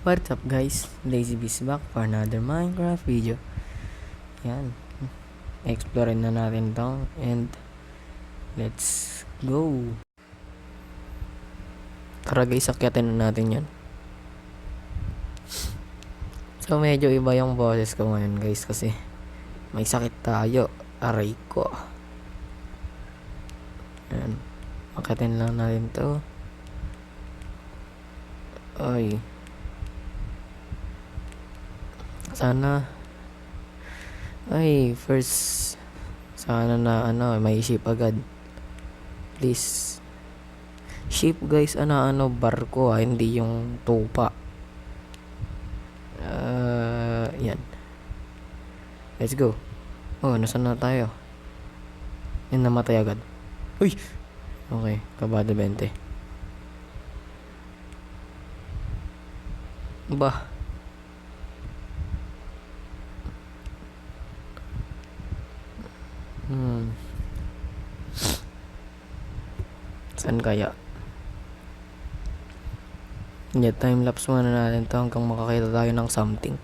What's up guys? Lazy Beast back for another Minecraft video. Yan. Explore na natin to and let's go. Tara guys, akyatin na natin yan. So medyo iba yung boses ko ngayon guys kasi may sakit tayo. Aray ko. Yan. Akyatin lang natin to. Ay. Sana first sana na may ship agad. Please. Ship guys, barko hindi yung tupa. Yan. Let's go. Oh, nasaan na tayo? Yan, namatay agad. Uy! Okay, kabado 20. Bah. Saan kaya? Hindi, time-lapse muna natin to hanggang makakita tayo ng something.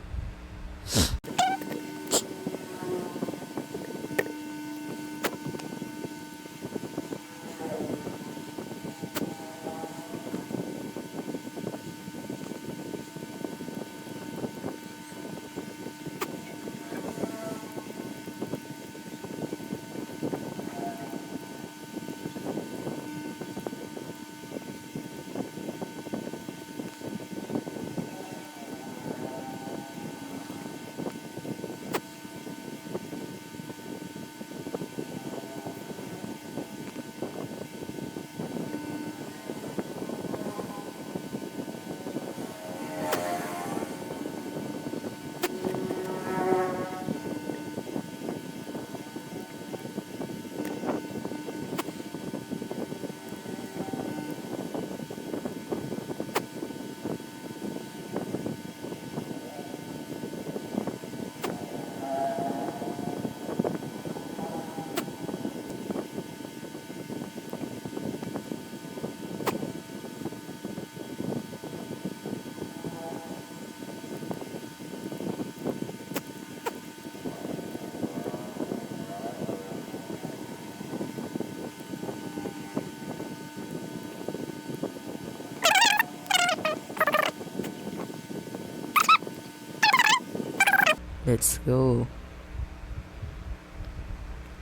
Let's go.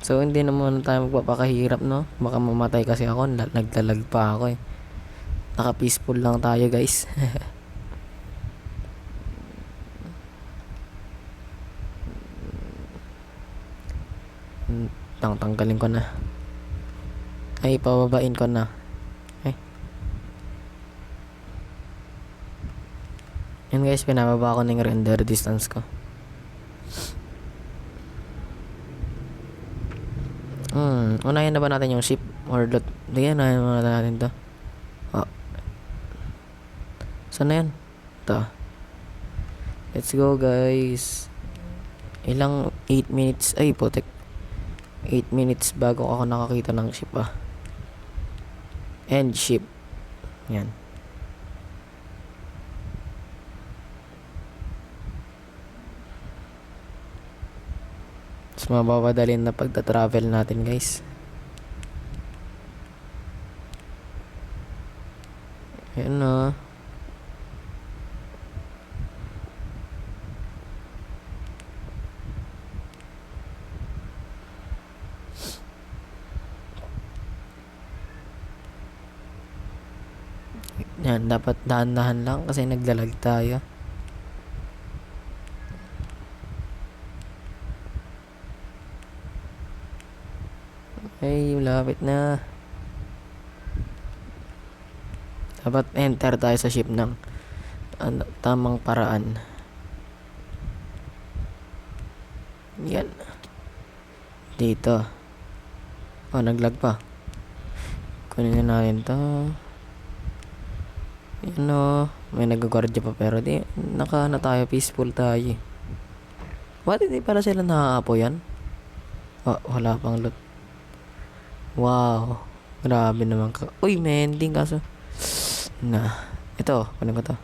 So hindi naman tayo magpapakahirap, no? Baka mamatay kasi ako, naglalag pa ako eh. Naka peaceful lang tayo guys. Tanggalin ko na. Ay, pababain ko na. Ay. Yan guys, pinababa ko ng render distance ko. Unahin na ba natin yung ship or lot? Hindi, unahin na natin to. Oh. Saan na yan? Ito. Let's go guys. Ilang 8 minutes. Ay, putek. 8 minutes bago ako nakakita ng ship End ship. Yan. Mas mapapadalin na pagta-travel natin guys. Ayan na. Yan, dapat dahan-dahan lang kasi naglalag tayo. Ay, lapit na. Dapat enter tayo sa ship ng tamang paraan. Yan. Dito. Oh, naglag pa. Kunin na natin to. Yan o. May nagagwardya pa pero di. Naka na tayo. Peaceful tayo. What? Hindi pala sila nakaapo yan? Oh, wala pang loot. Wow. Grabe naman ka. Uy, may ending kaso. Na. Ito. Kunin ko to.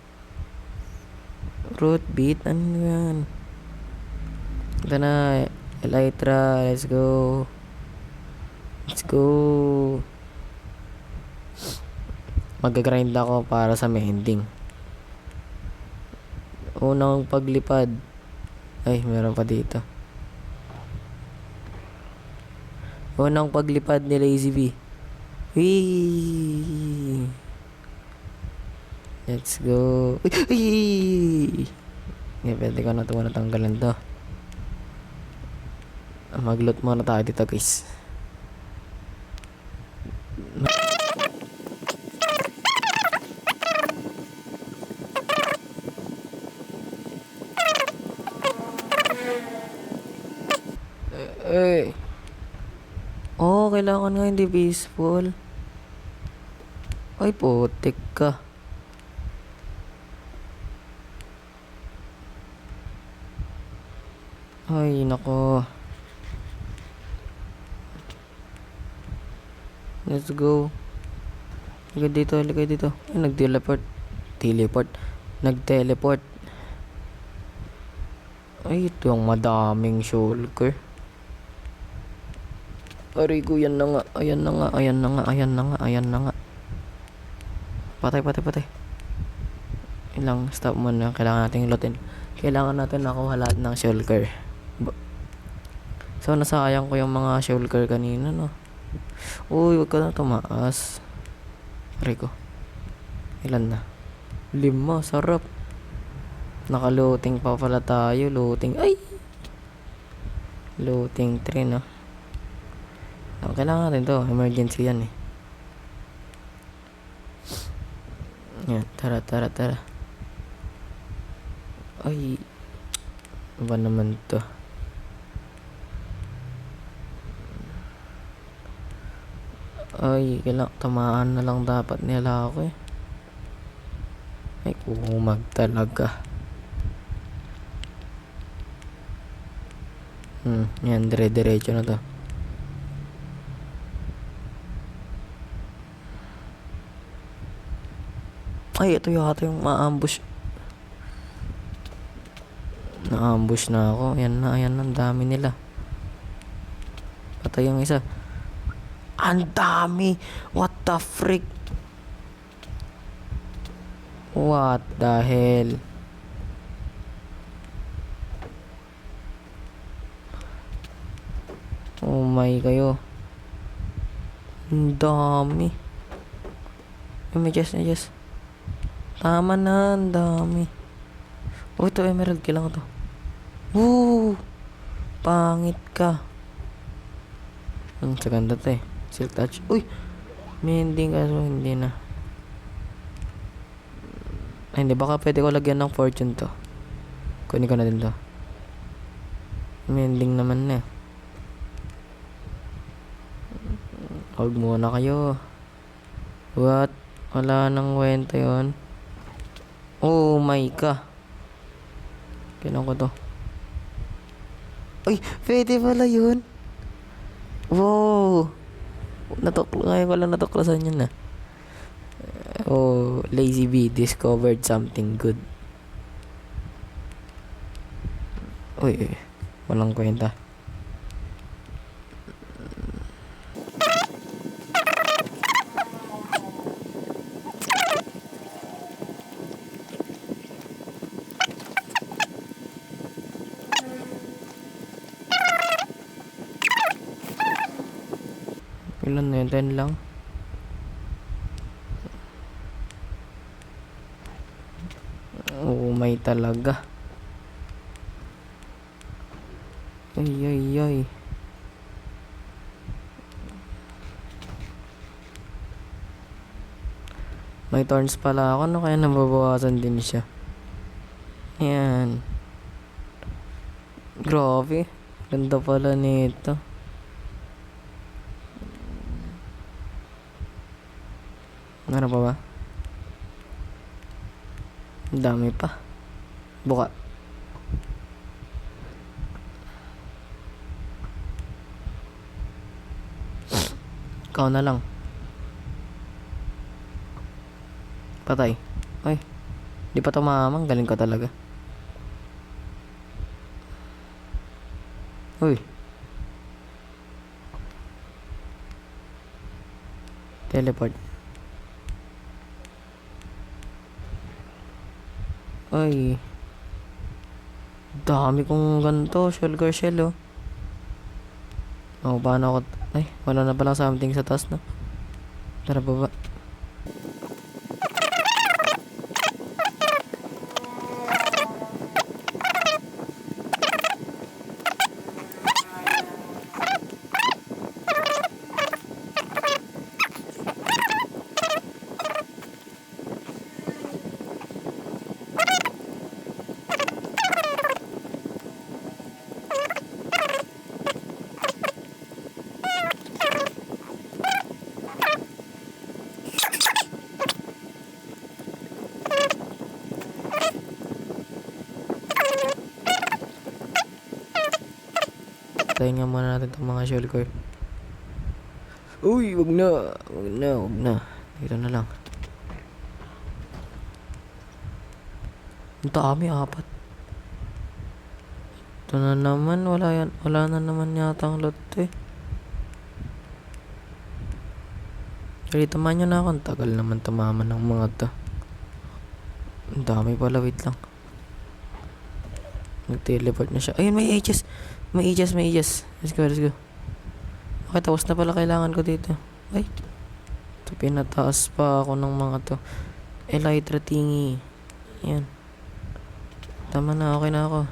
Root beat. Ano yan? Ito na. Elytra. Let's go. Let's go. Mag-grind ako para sa mending. Unang paglipad. Ay, meron pa dito. Unang paglipad ni Lazy B. Whee! Let's go. Whee! Pwede ko na ito muna tanggalan to. Mag-loot muna tayo dito, guys. Eh. Oh, kailangan nga hindi peaceful. Ay, putik ka. Ay, nako. Let's go. Ligay dito. Ay, nag-teleport. Nag-teleport. Ay, ito yung madaming shulker. Aray ko, yan na nga. Ayan na nga. Patay. Ilang stop muna. Kailangan natin lutin. Kailangan natin nakuha lahat ng shulker. So, nasayang ko yung mga shulker kanina, no? Uy, wag ka na tumaas. Aray ko. Ilan na? 5, sarap. Naka-looting pa pala tayo. Looting. Ay! Looting 3, no? Kailangan natin to. Emergency yan, eh. Yan. Tara. Ay. Ba naman to? Ay, tamaan na lang dapat nila ako, eh. Ay, kumag talaga. Yan, dire-diretso na to. Ay, ito yata yung ma-ambush. Na-ambush na ako. Ayan na, ang dami nila. Patay yung isa. Ang dami! What the frick? What the hell? Oh my kayo. Ang dami. May just. Tama na, ang dami. Oh, ito emerald. Kailangan to. Woo! Pangit ka. Ang saganda to, eh. Silk touch. Uy! Mending kaso hindi na. Ay, hindi. Baka pwede ko lagyan ng fortune to. Kunin ko na din to. Mending naman na. Huwag muna kayo. What? Wala nang kwenta yun. Oh my ka. Kailan ko to? Uy! Pwede pala yun. Wow! Ngayon ko lang natuklasan yun, na. Oh, Lazy B discovered something good. Uy, walang kwenta. Ilan na yun? 10 lang. Oh, may talaga. Ay. May thorns pala ako, no? Kaya nababawasan din siya. Ayan. Grabe. Ganda pala nito. Ano pa ba? Ang dami pa. Buka. Ikaw na lang. Patay. Ay. Di pa tumamang. Galing ko talaga. Uy. Teleport. Ay. Dami kong ganito. Shulker shell, oh. Oh, paano ako... Ay, wala na pala something sa taas, no? Tara, baba. Tayin nga muna natin itong mga shulker. Uy, wag na. Wag na, wag na. Dito na lang. Ang dami, 4. Ito na naman, wala na naman yata ang lot eh. Sorry, tamahan nyo na ako. Ang tagal naman tumama ng mga to. Ang dami pala, wait lang. Nag-teleport na siya. Ayun, may ages. May ages. Let's go. Okay, tapos na pala kailangan ko dito. Ay. Ito, pinataas pa ako ng mga to. Elytra thingy. Yan. Tama na, okay na ako.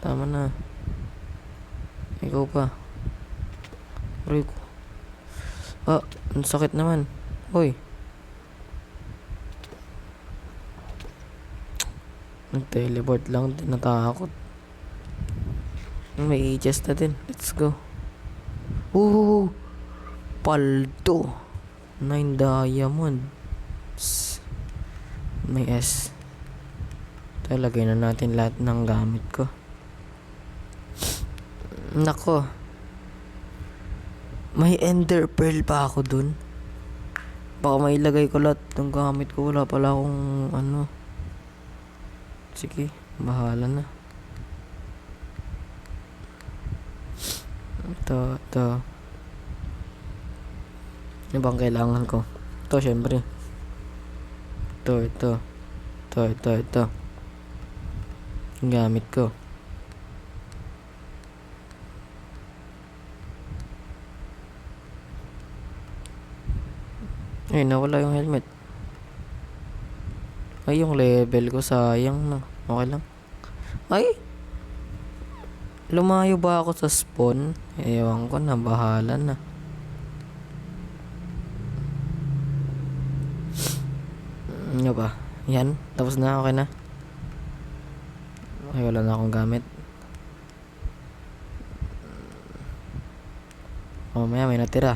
Tama na. Ikaw pa. Aray ko. Ah, ang sakit naman. Hoy. Nag-teleport lang, tinatakot. May ages na din. Let's go. Ooh! Paldo. 9 diamonds. May S. Talagay na natin lahat ng gamit ko. Nako. May ender pearl pa ako dun. Baka mailagay ko lahat ng gamit ko. Wala pala akong ano. Sige, bahala na. Ito. Ano bang kailangan ko? Ito, syempre. Ito. Yung gamit ko. Ay, nawala yung helmet. Ay, yung level ko sayang na. Okay lang. Ay! Lumayo ba ako sa spawn? Ewan ko na, bahala na. Ano ba? Yan, tapos na, okay na. Okay, wala na akong gamit. Mamaya may natira.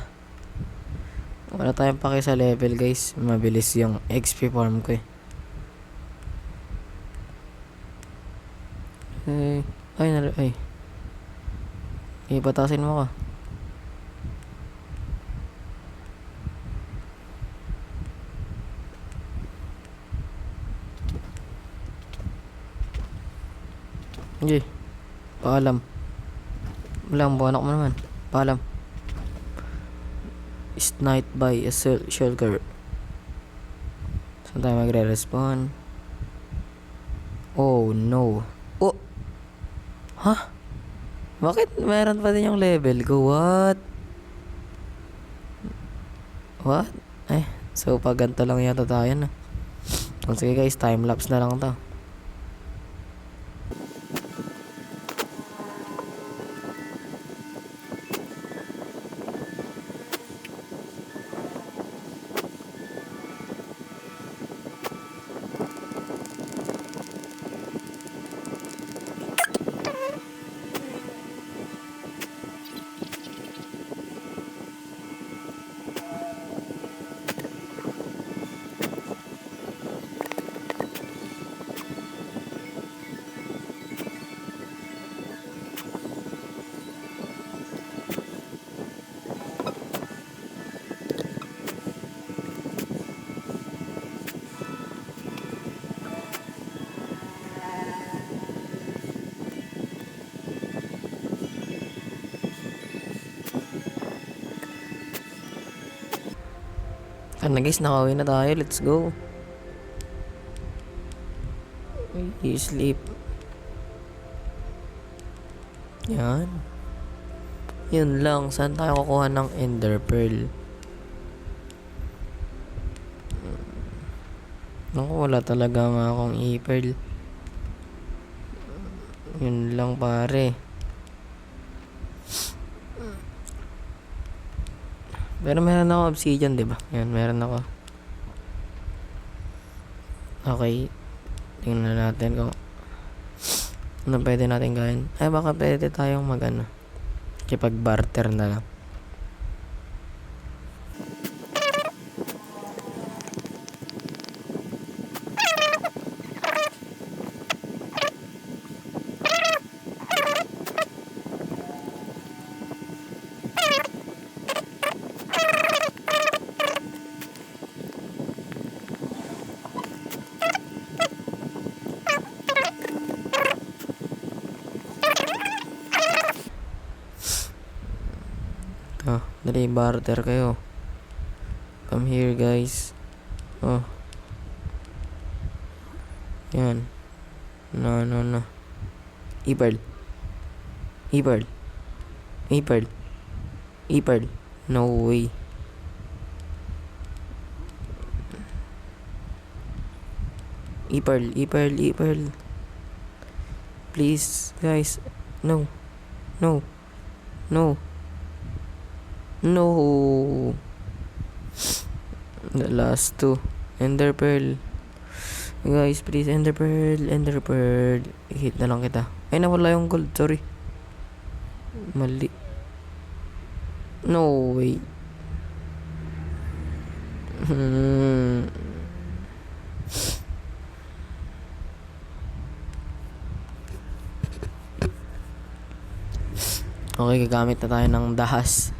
Wala tayong paki sa level, guys. Mabilis yung XP farm ko eh. Ay. Ipatasin mo ka. Hindi. Paalam. Walang buwanak mo naman. Paalam. Sniped by a shulker. Saan tayo magre-respawn? Oh no. Oh! Huh? Bakit meron pa din yung level ko? What? So pag ganito lang yata tayo na. Sige guys, time-lapse na lang to. Tara na guys, nakauwi na tayo. Let's go. Sleep. Yan. Yun lang. Saan tayo kukuha ng Ender Pearl? Naku, wala talaga nga akong e-pearl. Yun lang pare. Pero meron ako obsidian, diba? Yan, meron ako. Okay. Tingnan natin kung ano pwede natin gawin. Ay, baka pwede tayong mag-ano. Kipag-barter na lang. Dali, barter kayo. Come here, guys. Oh. Yan. No. E-pearl. E-pearl. E-pearl. E-pearl. No way. E-pearl. Please, guys. No. The last two. Ender Pearl. Guys, please, Ender Pearl. Hit na lang kita. Ay, nawala yung gold. Sorry. Mali. No way. Okay, gagamit na tayo ng dahas.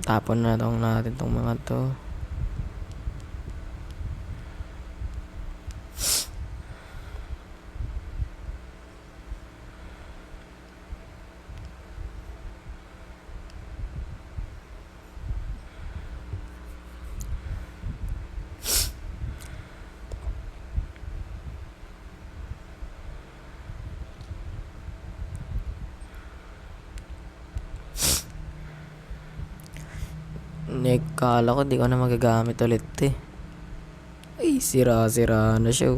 Tapon na natin tong mga to. Kala ko di ko na magagamit ulit eh. Ay, sira na siya.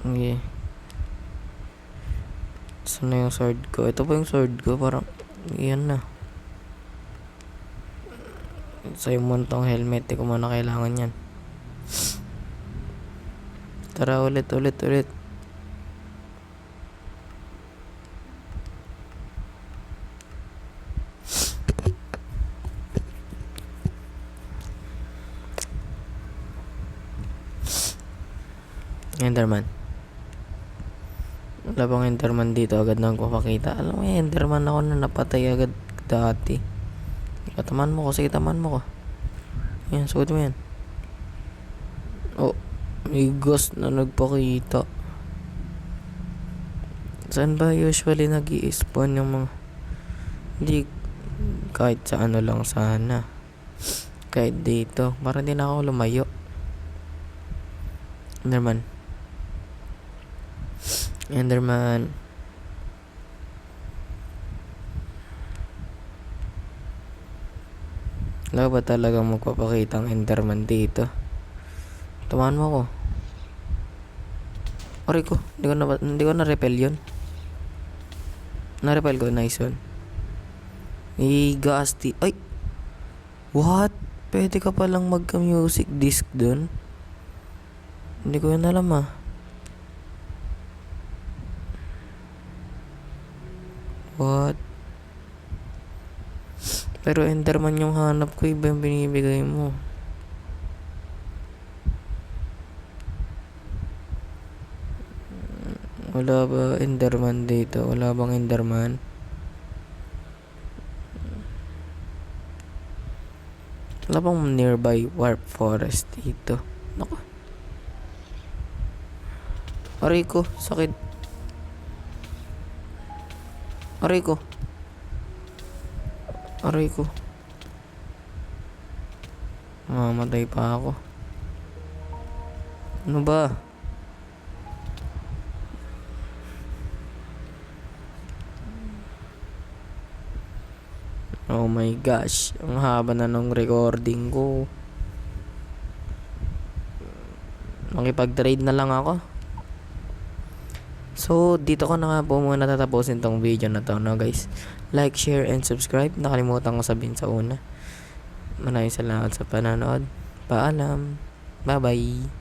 Okay. Saan na yung sword ko? Ito pa yung sword ko. Parang, yan na. Sa yung montong helmet, di ko muna kailangan yan. Tara, ulit. Enderman. Wala bang Enderman dito agad na magpapakita? Alam mo, Enderman ako na napatay agad dati. Taman mo ko. Sige, taman mo ko. Yan, suot mo yan. Oh, may ghost na nagpakita. Saan ba usually nag-i-spawn yung mga... Hindi, kahit sa ano lang sana. Kahit dito. Para hindi na ako lumayo. Enderman. Wala ba talagang magpapakita ang Enderman dito? Tumahan mo ako. Aray ko, hindi ko na-repel yun. Na-repel ko, nice one. Gasti. Ay! What? Pwede ka palang magka-music disc dun? Hindi ko yun alam ah. What? Pero Enderman yung hanap ko, iba yung binibigay mo. Wala ba Enderman dito? Wala bang Enderman? Wala bang nearby warp forest dito? Naku. Aray ko, sakit. Aray ko. Aray ko. Mamatay pa ako. Ano ba? Oh my gosh. Ang haba na ng recording ko. Makipag-trade na lang ako. So, dito ko na nga po muna tatapusin tong video na to, no guys. Like, share, and subscribe. Nakalimutan ko sabihin sa una. Maraming salamat sa panonood. Paalam. Bye-bye.